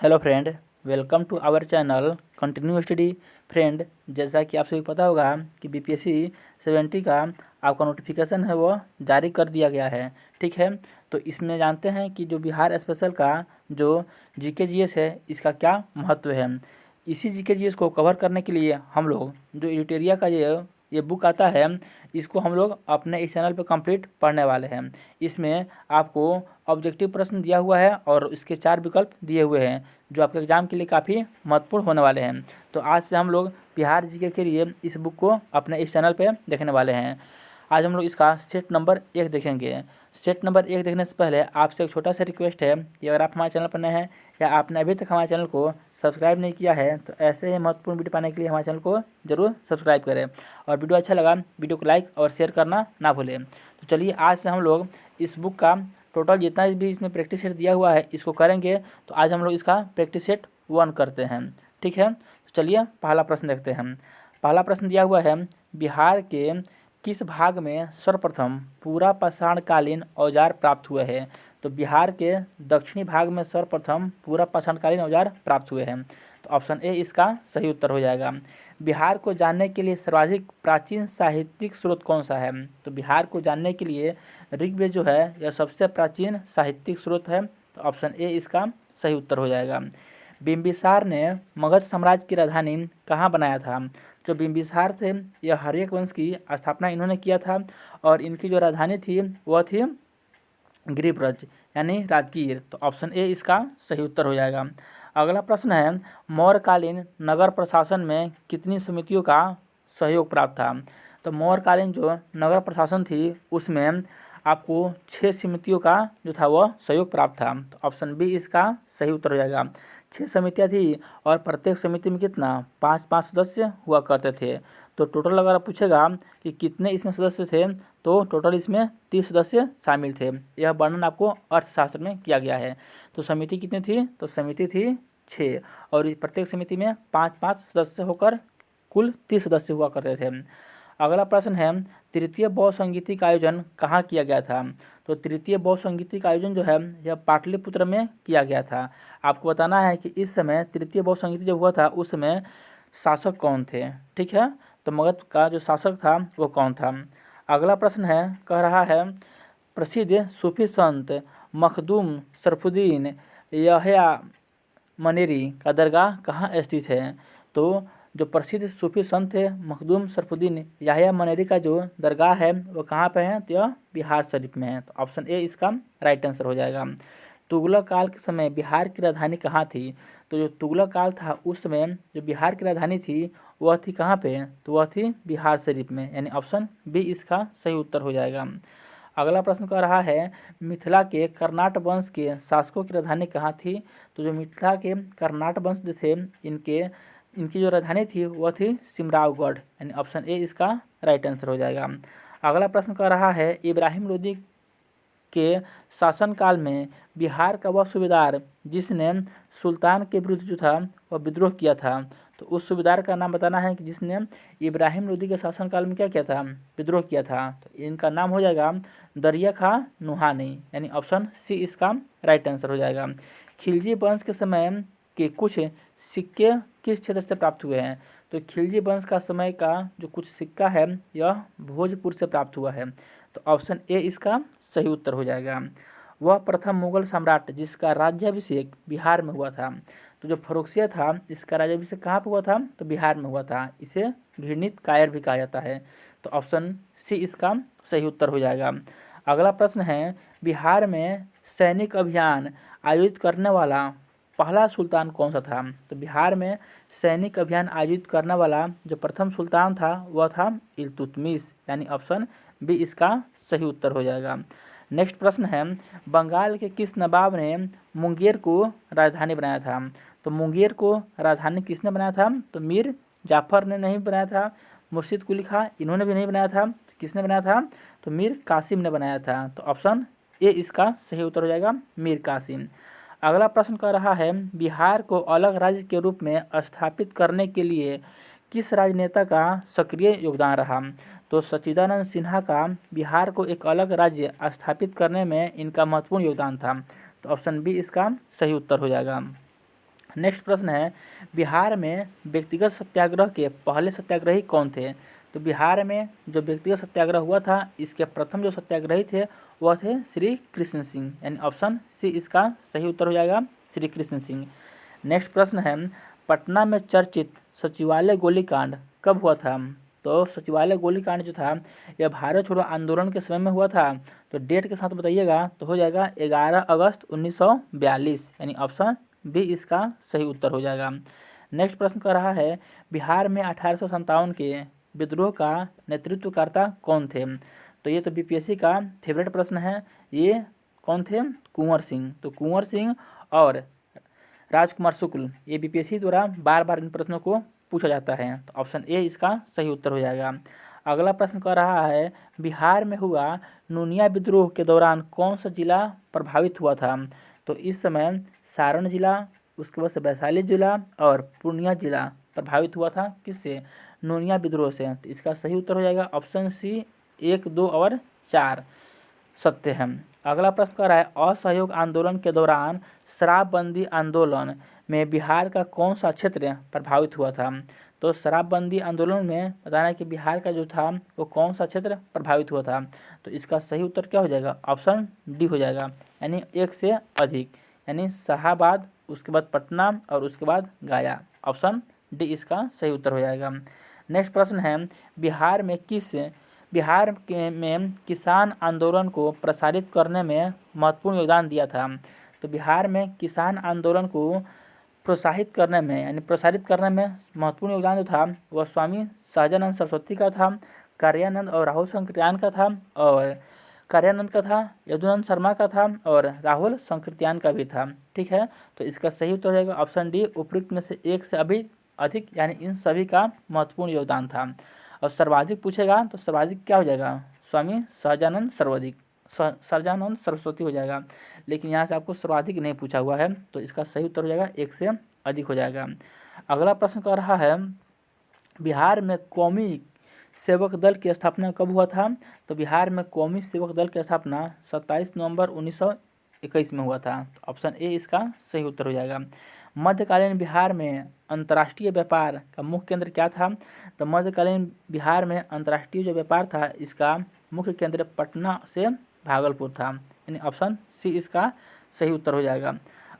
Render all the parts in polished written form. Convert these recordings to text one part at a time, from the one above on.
Hello friend, welcome to our channel continue study. Friend, जैसा कि आप सभी को पता होगा कि बीपीएससी 70 का आपका नोटिफिकेशन है वो जारी कर दिया गया है। ठीक है, तो इसमें जानते हैं कि जो बिहार स्पेशल का जो जीके जीएस है इसका क्या महत्व है। इसी जीके जीएस को कवर करने के लिए हम लोग जो एडिटोरिया का ये बुक आता है इसको हम लोग अपने इस चैनल पे कंप्लीट पढ़ने वाले हैं। इसमें आपको ऑब्जेक्टिव प्रश्न दिया हुआ है और इसके 4 विकल्प दिए हुए हैं जो आपके एग्जाम के लिए काफ़ी महत्वपूर्ण होने वाले हैं। तो आज से हम लोग बिहार जीके के लिए इस बुक को अपने इस चैनल पे देखने वाले हैं। आज हम लोग इसका सेट नंबर 1 देखेंगे। सेट नंबर 1 देखने से पहले आपसे एक छोटा सा रिक्वेस्ट है कि अगर आप हमारे चैनल पर नए हैं या आपने अभी तक हमारे चैनल को सब्सक्राइब नहीं किया है तो ऐसे ही महत्वपूर्ण वीडियो पाने के लिए हमारे चैनल को जरूर सब्सक्राइब करें और वीडियो अच्छा लगा वीडियो को लाइक और शेयर करना ना भूलें। तो चलिए आज से हम लोग इस बुक का टोटल जितना भी इसमें प्रैक्टिस सेट दिया हुआ है इसको करेंगे। तो आज हम लोग इसका प्रैक्टिस सेट 1 करते हैं। ठीक है, तो चलिए पहला प्रश्न देखते हैं। पहला प्रश्न दिया हुआ है, बिहार के किस भाग में सर्वप्रथम पूरा पाषाणकालीन औजार प्राप्त हुए हैं। तो बिहार के दक्षिणी भाग में सर्वप्रथम पूरा पाषाणकालीन औजार प्राप्त हुए हैं। तो ऑप्शन ए इसका सही उत्तर हो जाएगा। बिहार को जानने के लिए सर्वाधिक प्राचीन साहित्यिक स्रोत कौन सा है। तो बिहार को जानने के लिए ऋग्वेद जो है यह सबसे प्राचीन साहित्यिक स्रोत है। तो ऑप्शन ए इसका सही उत्तर हो जाएगा। बिंबिसार ने मगध साम्राज्य की राजधानी कहाँ बनाया था। जो बिंबिसार थे यह हर्यक वंश की स्थापना इन्होंने किया था और इनकी जो राजधानी थी वह थी गिरिब्रज यानी राजगीर। तो ऑप्शन ए इसका सही उत्तर हो जाएगा। अगला प्रश्न है, मौर्यकालीन नगर प्रशासन में कितनी समितियों का सहयोग प्राप्त था। तो मौर्यकालीन जो नगर प्रशासन थी उसमें आपको 6 समितियों का जो था वह सहयोग प्राप्त था। तो ऑप्शन बी इसका सही उत्तर हो जाएगा। 6 समितियाँ थी और प्रत्येक समिति में कितना 5-5 सदस्य हुआ करते थे। तो टोटल अगर आप पूछेगा कि कितने इसमें सदस्य थे तो टोटल इसमें 30 सदस्य शामिल थे। यह वर्णन आपको अर्थशास्त्र में किया गया है। तो समिति कितनी थी, तो समिति थी 6 और प्रत्येक समिति में 5-5 सदस्य होकर कुल 30 सदस्य हुआ करते थे। अगला प्रश्न है, तृतीय बौद्ध संगीति का आयोजन कहाँ किया गया था। तो तृतीय बौद्ध संगीति का आयोजन जो है यह पाटलिपुत्र में किया गया था। आपको बताना है कि इस समय तृतीय बौद्ध संगीति जब हुआ था उस समय शासक कौन थे। ठीक है, तो मगध का जो शासक था वो कौन था। अगला प्रश्न है, कह रहा है प्रसिद्ध सूफी संत मखदूम शरफुद्दीन यहया मनेरी का दरगाह कहाँ स्थित है। तो जो प्रसिद्ध सूफी संत है मखदूम शरफुद्दीन याह्या मनेरी का जो दरगाह है वो कहाँ पे है, तो यह बिहार शरीफ में है। तो ऑप्शन ए इसका राइट आंसर हो जाएगा। तुगलक काल के समय बिहार की राजधानी कहाँ थी। तो जो तुगलक काल था उस समय जो बिहार की राजधानी थी वह थी कहाँ पे, तो वह थी बिहार शरीफ में, यानी ऑप्शन बी इसका सही उत्तर हो जाएगा। अगला प्रश्न कह रहा है, मिथिला के कर्नाट वंश के शासकों की राजधानी कहाँ थी। तो जो मिथिला के कर्नाट वंश जो थे इनकी जो राजधानी थी वह थी सिमरावगढ़, यानी ऑप्शन ए इसका राइट आंसर हो जाएगा। अगला प्रश्न कह रहा है, इब्राहिम लोदी के शासनकाल में बिहार का वह सूबेदार जिसने सुल्तान के विरुद्ध जो था वह विद्रोह किया था। तो उस सूबेदार का नाम बताना है कि जिसने इब्राहिम लोदी के शासनकाल में क्या किया था, विद्रोह किया था। तो इनका नाम हो जाएगा दरिया खां नुहानी, यानी ऑप्शन सी इसका राइट आंसर हो जाएगा। खिलजी वंश के समय के कुछ सिक्के किस क्षेत्र से प्राप्त हुए हैं। तो खिलजी वंश का समय का जो कुछ सिक्का है यह भोजपुर से प्राप्त हुआ है। तो ऑप्शन ए इसका सही उत्तर हो जाएगा। वह प्रथम मुगल सम्राट जिसका राज्याभिषेक बिहार में हुआ था। तो जो फर्रुखसिया था इसका राज्याभिषेक कहाँ पर हुआ था, तो बिहार में हुआ था। इसे घृणित कायर भी कहा जाता है। तो ऑप्शन सी इसका सही उत्तर हो जाएगा। अगला प्रश्न है, बिहार में सैनिक अभियान आयोजित करने वाला पहला सुल्तान कौन सा था। तो बिहार में सैनिक अभियान आयोजित करने वाला जो प्रथम सुल्तान था वह था इल्तुतमिश, यानी ऑप्शन बी इसका सही उत्तर हो जाएगा। नेक्स्ट प्रश्न है, बंगाल के किस नवाब ने मुंगेर को राजधानी बनाया था। तो मुंगेर को राजधानी किसने बनाया था, तो मीर जाफर ने नहीं बनाया था, मुर्शिद कुली खां इन्होंने भी नहीं बनाया था। तो किसने बनाया था, तो मीर कासिम ने बनाया था। तो ऑप्शन ए इसका सही उत्तर हो जाएगा, मीर कासिम। अगला प्रश्न कह रहा है, बिहार को अलग राज्य के रूप में स्थापित करने के लिए किस राजनेता का सक्रिय योगदान रहा। तो सच्चिदानंद सिन्हा का बिहार को एक अलग राज्य स्थापित करने में इनका महत्वपूर्ण योगदान था। तो ऑप्शन बी इसका सही उत्तर हो जाएगा। नेक्स्ट प्रश्न है, बिहार में व्यक्तिगत सत्याग्रह के पहले सत्याग्रही कौन थे? तो बिहार में जो व्यक्तिगत सत्याग्रह हुआ था, इसके प्रथम जो सत्याग्रही थे वह थे श्री कृष्ण सिंह, यानी ऑप्शन सी इसका सही उत्तर हो जाएगा, श्री कृष्ण सिंह। नेक्स्ट प्रश्न है, पटना में चर्चित सचिवालय गोलीकांड कब हुआ था? तो सचिवालय गोलीकांड जो था यह भारत छोड़ो आंदोलन के समय में हुआ था। तो डेट के साथ बताइएगा तो हो जाएगा 11 अगस्त 1942, यानी ऑप्शन बी इसका सही उत्तर हो जाएगा। नेक्स्ट प्रश्न कर रहा है, बिहार में 1857 के विद्रोह का नेतृत्वकर्ता कौन थे? तो ये तो बीपीएससी का फेवरेट प्रश्न है। ये कौन थे? कुंवर सिंह। तो कुंवर सिंह और राजकुमार शुक्ल, ये बीपीएससी द्वारा बार बार इन प्रश्नों को पूछा जाता है। तो ऑप्शन ए इसका सही उत्तर हो जाएगा। अगला प्रश्न कर रहा है, बिहार में हुआ नूनिया विद्रोह के दौरान कौन सा जिला प्रभावित हुआ था? तो इस समय सारण जिला, उसके बाद से वैशाली जिला और पूर्णिया जिला प्रभावित हुआ था। किससे? नूनिया विद्रोह से। तो इसका सही उत्तर हो जाएगा ऑप्शन सी 1, 2 और 4 सत्य है। अगला प्रश्न कर रहा है, असहयोग आंदोलन के दौरान शराबबंदी आंदोलन में बिहार का कौन सा क्षेत्र प्रभावित हुआ था? तो शराबबंदी आंदोलन में बताना है कि बिहार का जो था वो कौन सा क्षेत्र प्रभावित हुआ था। तो इसका सही उत्तर क्या हो जाएगा? ऑप्शन डी हो जाएगा, यानी एक से अधिक, यानी शाहाबाद, उसके बाद पटना और उसके बाद गया। ऑप्शन डी इसका सही उत्तर हो जाएगा। नेक्स्ट प्रश्न है, बिहार में किसान आंदोलन को प्रसारित करने में महत्वपूर्ण योगदान दिया था? तो बिहार में किसान आंदोलन को प्रोत्साहित करने में यानी प्रसारित करने में महत्वपूर्ण योगदान जो था वह स्वामी सहजानंद सरस्वती का था, कार्यानंद और राहुल संकृत्यान का था, और कार्यानंद का था, यदुनंद शर्मा का था और राहुल संकृत्यान का भी था। ठीक है, तो इसका सही उत्तर हो जाएगा ऑप्शन डी, उपयुक्त में से एक से अभी अधिक, यानी इन सभी का महत्वपूर्ण योगदान था। और सर्वाधिक पूछेगा तो सर्वाधिक क्या हो जाएगा? स्वामी सहजानंद सरस्वती हो जाएगा, लेकिन यहाँ से आपको सर्वाधिक नहीं पूछा हुआ है, तो इसका सही उत्तर हो जाएगा एक से अधिक हो जाएगा। अगला प्रश्न कर रहा है, बिहार में कौमी सेवक दल की स्थापना कब हुआ था? तो बिहार में कौमी सेवक दल की स्थापना 27 नवंबर 1921 में हुआ था। तो ऑप्शन ए इसका सही उत्तर हो जाएगा। मध्यकालीन बिहार में अंतर्राष्ट्रीय व्यापार का मुख्य केंद्र क्या था? तो मध्यकालीन बिहार में अंतर्राष्ट्रीय जो व्यापार था इसका मुख्य केंद्र पटना से भागलपुर था, यानी ऑप्शन सी इसका सही उत्तर हो जाएगा।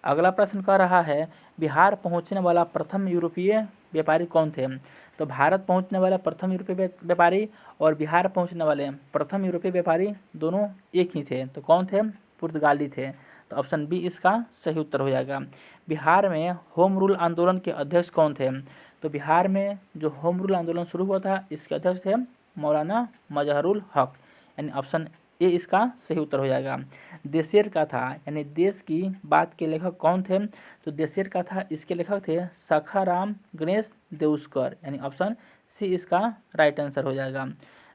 अगला प्रश्न कर रहा है, बिहार पहुंचने वाला प्रथम यूरोपीय व्यापारी कौन थे? तो भारत पहुंचने वाला प्रथम यूरोपीय व्यापारी और बिहार पहुंचने वाले प्रथम यूरोपीय व्यापारी दोनों एक ही थे। तो कौन थे? पुर्तगाली थे। तो ऑप्शन बी इसका सही उत्तर हो जाएगा। बिहार में होम रूल आंदोलन के अध्यक्ष कौन थे? तो बिहार में जो होम रूल आंदोलन शुरू हुआ था इसके अध्यक्ष थे मौलाना मजहरुल हक, यानी ऑप्शन ए इसका सही उत्तर हो जाएगा। देशेर का था यानी देश की बात के लेखक कौन थे? तो देशेर का था इसके लेखक थे सखाराम गणेश देउस्कर, यानी ऑप्शन सी इसका राइट आंसर हो जाएगा।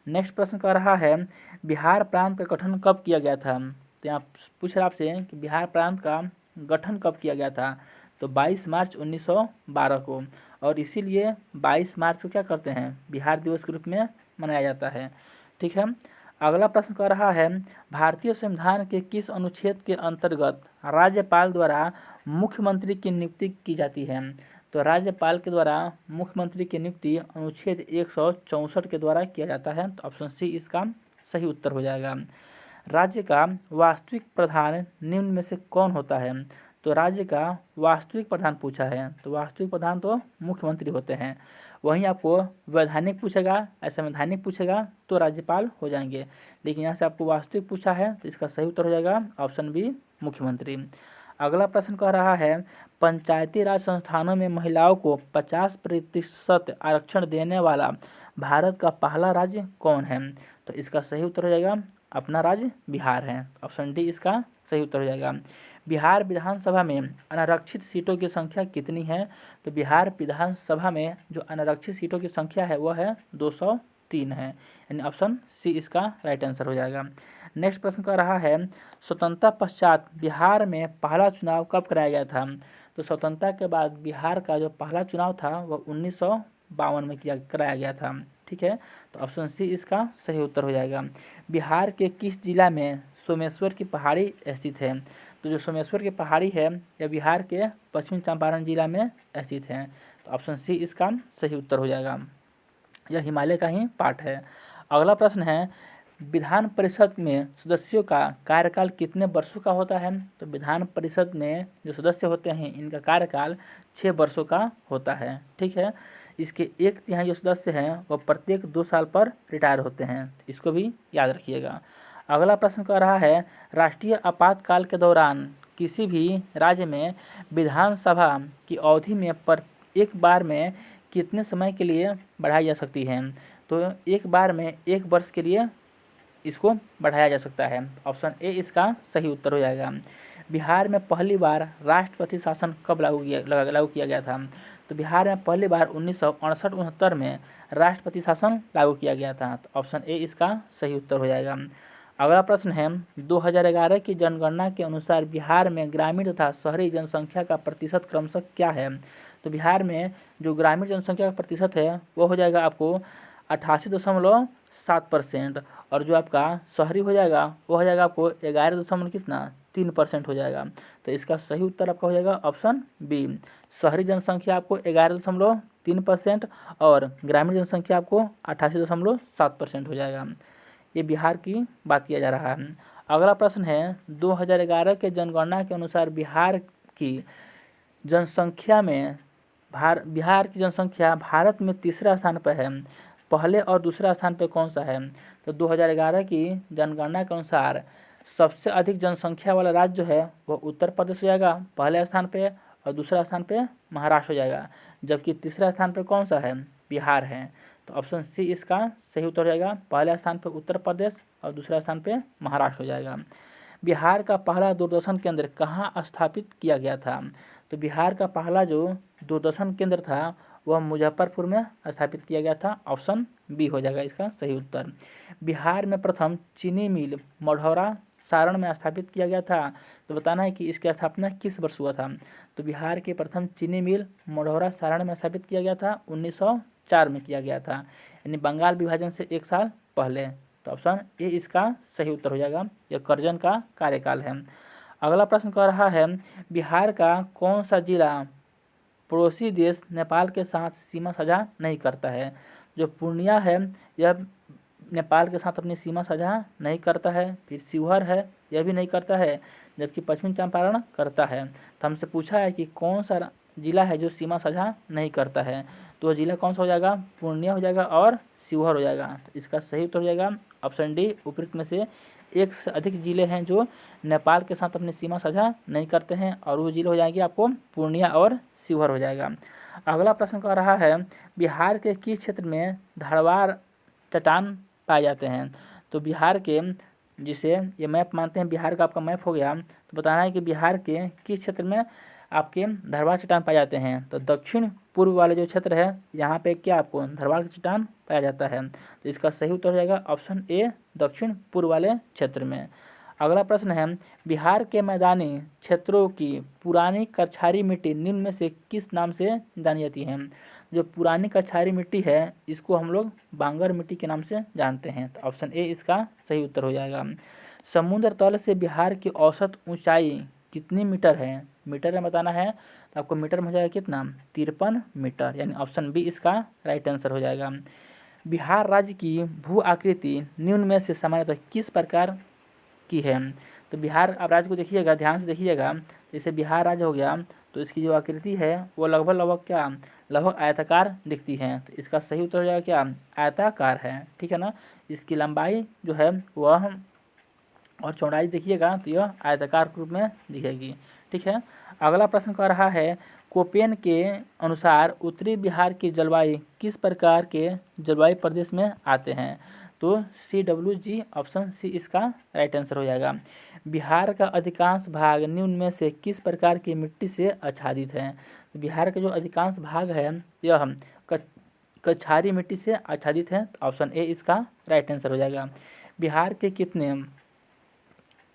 नेक्स्ट प्रश्न कर रहा है, बिहार प्रांत का गठन कब किया गया था? तो यहाँ पूछ रहा आपसे कि बिहार प्रांत का गठन कब किया गया था? तो 22 मार्च 1912 को, और इसीलिए 22 मार्च को क्या करते हैं? बिहार दिवस के रूप में मनाया जाता है। ठीक है, अगला प्रश्न कर रहा है, भारतीय संविधान के किस अनुच्छेद के अंतर्गत राज्यपाल द्वारा मुख्यमंत्री की नियुक्ति की जाती है? तो राज्यपाल के द्वारा मुख्यमंत्री की नियुक्ति अनुच्छेद 164 के द्वारा किया जाता है। तो ऑप्शन सी इसका सही उत्तर हो जाएगा। राज्य का वास्तविक प्रधान निम्न में से कौन होता है? तो राज्य का वास्तविक प्रधान पूछा है, तो वास्तविक प्रधान तो मुख्यमंत्री होते हैं। वहीं आपको वैधानिक पूछेगा, असंवैधानिक पूछेगा तो राज्यपाल हो जाएंगे, लेकिन यहाँ से आपको वास्तविक पूछा है तो इसका सही उत्तर हो जाएगा ऑप्शन बी, मुख्यमंत्री। अगला प्रश्न कह रहा है, पंचायती राज संस्थानों में महिलाओं को 50% आरक्षण देने वाला भारत का पहला राज्य कौन है? तो इसका सही उत्तर हो जाएगा अपना राज्य बिहार है। ऑप्शन डी इसका सही उत्तर हो जाएगा। बिहार विधानसभा में अनारक्षित सीटों की संख्या कितनी है? तो बिहार विधानसभा में जो अनारक्षित सीटों की संख्या है वह है 203 है, यानी ऑप्शन सी इसका राइट आंसर हो जाएगा। नेक्स्ट प्रश्न कर रहा है, स्वतंत्रता पश्चात बिहार में पहला चुनाव कब कराया गया था? तो स्वतंत्रता के बाद बिहार का जो पहला चुनाव था वह 1952 में कराया गया था। ठीक है, तो ऑप्शन सी इसका सही उत्तर हो जाएगा। बिहार के किस जिला में सोमेश्वर की पहाड़ी स्थित है? तो जो सोमेश्वर की पहाड़ी है यह बिहार के पश्चिमी चंपारण जिला में स्थित है। तो ऑप्शन सी इसका सही उत्तर हो जाएगा। यह हिमालय का ही पार्ट है। अगला प्रश्न है, विधान परिषद में सदस्यों का कार्यकाल कितने वर्षों का होता है? तो विधान परिषद में जो सदस्य होते हैं इनका कार्यकाल 6 वर्षों का होता है। ठीक है, इसके 1/3 जो सदस्य हैं वह प्रत्येक 2 साल पर रिटायर होते हैं। इसको भी याद रखिएगा। अगला प्रश्न कह रहा है, राष्ट्रीय आपातकाल के दौरान किसी भी राज्य में विधानसभा की अवधि में एक बार में कितने समय के लिए बढ़ाई जा सकती है? तो एक बार में 1 वर्ष के लिए इसको बढ़ाया जा सकता है। ऑप्शन ए इसका सही उत्तर हो जाएगा। बिहार में पहली बार राष्ट्रपति शासन कब लागू किया गया था? तो बिहार में पहली बार 1968-69 में राष्ट्रपति शासन लागू किया गया था। तो ऑप्शन ए इसका सही उत्तर हो जाएगा। अगला प्रश्न है, 2011 की जनगणना के अनुसार बिहार में ग्रामीण तथा शहरी जनसंख्या का प्रतिशत क्रमशः क्या है? तो बिहार में जो ग्रामीण जनसंख्या का प्रतिशत है वो हो जाएगा आपको 88.7% और जो आपका शहरी हो जाएगा वो हो जाएगा आपको 11.3% हो जाएगा। तो इसका सही उत्तर आपका हो जाएगा ऑप्शन बी। शहरी जनसंख्या आपको 11.3% और ग्रामीण जनसंख्या आपको 88.7% हो जाएगा। ये बिहार की बात किया जा रहा है। अगला प्रश्न है, 2011 के जनगणना के अनुसार बिहार की जनसंख्या भारत में तीसरा स्थान पर है। पहले और दूसरा स्थान पर कौन सा है? तो 2011 की जनगणना के अनुसार सबसे अधिक जनसंख्या वाला राज्य जो है वह उत्तर प्रदेश हो जाएगा पहले स्थान पे, और दूसरा स्थान पे महाराष्ट्र हो जाएगा, जबकि तीसरा स्थान पे कौन सा है? बिहार है। तो ऑप्शन सी इसका सही उत्तर हो जाएगा। पहले स्थान पे उत्तर प्रदेश और दूसरा स्थान पे महाराष्ट्र हो जाएगा। बिहार का पहला दूरदर्शन केंद्र कहाँ स्थापित किया गया था? तो बिहार का पहला जो दूरदर्शन केंद्र था वह मुजफ्फरपुर में स्थापित किया गया था। ऑप्शन बी हो जाएगा इसका सही उत्तर। बिहार में प्रथम चीनी मिल मढ़ौरा सारण में स्थापित किया गया था। तो बताना है कि इसकी स्थापना किस वर्ष हुआ था? तो बिहार के प्रथम चीनी मिल मढ़ौरा सारण में स्थापित किया गया था 1904 में किया गया था, यानी बंगाल विभाजन से 1 साल पहले। तो ऑप्शन ए इसका सही उत्तर हो जाएगा। यह कर्जन का कार्यकाल है। अगला प्रश्न कह रहा है, बिहार का कौन सा जिला पड़ोसी देश नेपाल के साथ सीमा साझा नहीं करता है? जो पूर्णिया है यह नेपाल के साथ अपनी सीमा साझा नहीं करता है। फिर शिवहर है यह भी नहीं करता है, जबकि पश्चिमी चंपारण करता है। तो हमसे पूछा है कि कौन सा जिला है जो सीमा साझा नहीं करता है, तो वह जिला कौन सा हो जाएगा? पूर्णिया हो जाएगा और शिवहर हो जाएगा। तो इसका सही उत्तर हो जाएगा ऑप्शन डी। उपरोक्त में से एक से अधिक जिले हैं जो नेपाल के साथ अपनी सीमा साझा नहीं करते हैं, और वो जिले हो जाएंगे आपको पूर्णिया और शिवहर हो जाएगा। अगला प्रश्न कह रहा है, बिहार के किस क्षेत्र में धारवाड़ चट्टान पाए जाते हैं? तो बिहार के, जिसे ये मैप मानते हैं बिहार का आपका मैप हो गया, तो बताना है कि बिहार के किस क्षेत्र में आपके धारवाड़ चट्टान पाए जाते हैं? तो दक्षिण पूर्व वाले जो क्षेत्र है यहाँ पे क्या आपको धारवाड़ का चट्टान पाया जाता है। तो इसका सही उत्तर हो जाएगा ऑप्शन ए, दक्षिण पूर्व वाले क्षेत्र में। अगला प्रश्न है, बिहार के मैदानी क्षेत्रों की पुरानी कछारी मिट्टी निम्न में से किस नाम से जानी जाती है? जो पुरानी कछारी मिट्टी है इसको हम लोग बांगर मिट्टी के नाम से जानते हैं। तो ऑप्शन ए इसका सही उत्तर हो जाएगा। समुद्र तल से बिहार की औसत ऊंचाई कितनी मीटर है? मीटर में बताना है, तो आपको मीटर में हो जाएगा कितना? 53 मीटर, यानी ऑप्शन बी इसका राइट आंसर हो जाएगा। बिहार राज्य की भू आकृति निम्न में से सामान्यतः किस प्रकार की है? तो बिहार, आप राज्य को देखिएगा, ध्यान से देखिएगा, जैसे बिहार राज्य हो गया तो इसकी जो आकृति है वो लगभग आयताकार दिखती है। तो इसका सही उत्तर हो जाएगा क्या? आयताकार है। ठीक है ना। इसकी लंबाई जो है वह और चौड़ाई देखिएगा तो यह आयताकार रूप में दिखेगी। ठीक है। अगला प्रश्न कह रहा है, कोपेन के अनुसार उत्तरी बिहार की जलवायु किस प्रकार के जलवायु प्रदेश में आते हैं? तो CWG ऑप्शन सी इसका राइट आंसर हो जाएगा। बिहार का अधिकांश भाग निम्न में से किस प्रकार की मिट्टी से आच्छादित है? तो बिहार का जो अधिकांश भाग है यह कछारी मिट्टी से आच्छादित है। तो ऑप्शन ए इसका राइट आंसर हो जाएगा। बिहार के कितने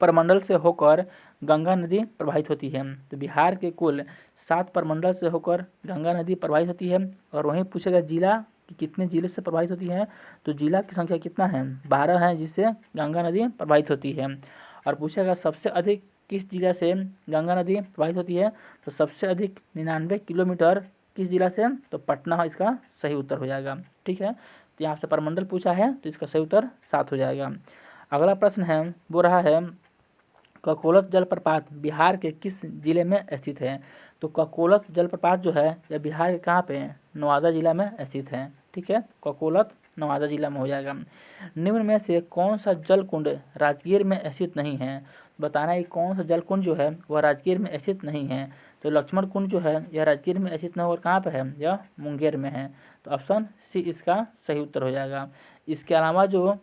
प्रमंडल से होकर गंगा नदी प्रवाहित होती है? तो बिहार के कुल 7 प्रमंडल से होकर गंगा नदी प्रवाहित होती है। और वहीं पूछेगा जिला कि कितने जिले से प्रवाहित होती है, तो जिला की संख्या कितना है? 12 है जिससे गंगा नदी प्रवाहित होती है। और पूछेगा सबसे अधिक किस जिला से गंगा नदी प्रवाहित होती है? तो सबसे अधिक 99 किलोमीटर किस जिला से? तो पटना इसका सही उत्तर हो जाएगा। ठीक है, तो यहाँ से परमंडल पूछा है तो इसका सही उत्तर 7 हो जाएगा। अगला प्रश्न है वो रहा है ककोलत जलप्रपात बिहार के किस जिले में स्थित है? तो ककोलत जलप्रपात जो है यह बिहार के कहाँ पे है? नवादा जिला में स्थित है। ठीक है, ककोलत नवादा जिला में हो जाएगा। निम्न में से कौन सा जल कुंड राजगीर में स्थित नहीं है? बताना है कौन सा जल कुंड जो है वह राजगीर में स्थित नहीं है। तो लक्ष्मण कुंड जो है यह राजगीर में स्थित न होकर कहाँ पर है? यह मुंगेर में है। तो ऑप्शन सी इसका सही उत्तर हो जाएगा। इसके अलावा जो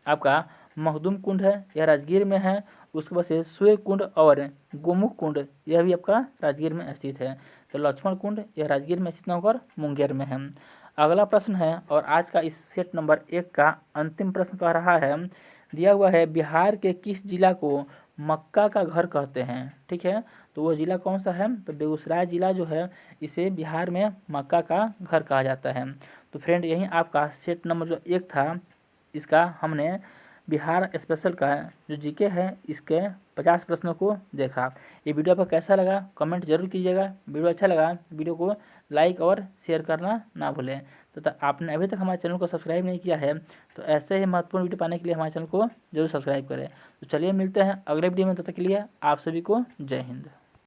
आपका मखदूम कुंड है यह राजगीर में है। उसके बाद से सूर्य कुंड और गोमुख कुंड यह भी आपका राजगीर में स्थित है। तो लक्ष्मण कुंड यह राजगीर में स्थित न होकर मुंगेर में है। अगला प्रश्न है और आज का इस सेट नंबर 1 का अंतिम प्रश्न कह रहा है दिया हुआ है बिहार के किस जिला को मक्का का घर कहते हैं? ठीक है, तो वह जिला कौन सा है? तो बेगूसराय जिला जो है इसे बिहार में मक्का का घर कहा जाता है। तो फ्रेंड यही आपका सेट नंबर जो 1 था इसका हमने बिहार स्पेशल का जो जीके है इसके 50 प्रश्नों को देखा। ये वीडियो आपको कैसा लगा कमेंट जरूर कीजिएगा। वीडियो अच्छा लगा वीडियो को लाइक और शेयर करना ना भूलें। तो आपने अभी तक हमारे चैनल को सब्सक्राइब नहीं किया है तो ऐसे ही महत्वपूर्ण वीडियो पाने के लिए हमारे चैनल को जरूर सब्सक्राइब करें। तो चलिए मिलते हैं अगले वीडियो में, तब तक के लिए आप सभी को जय हिंद।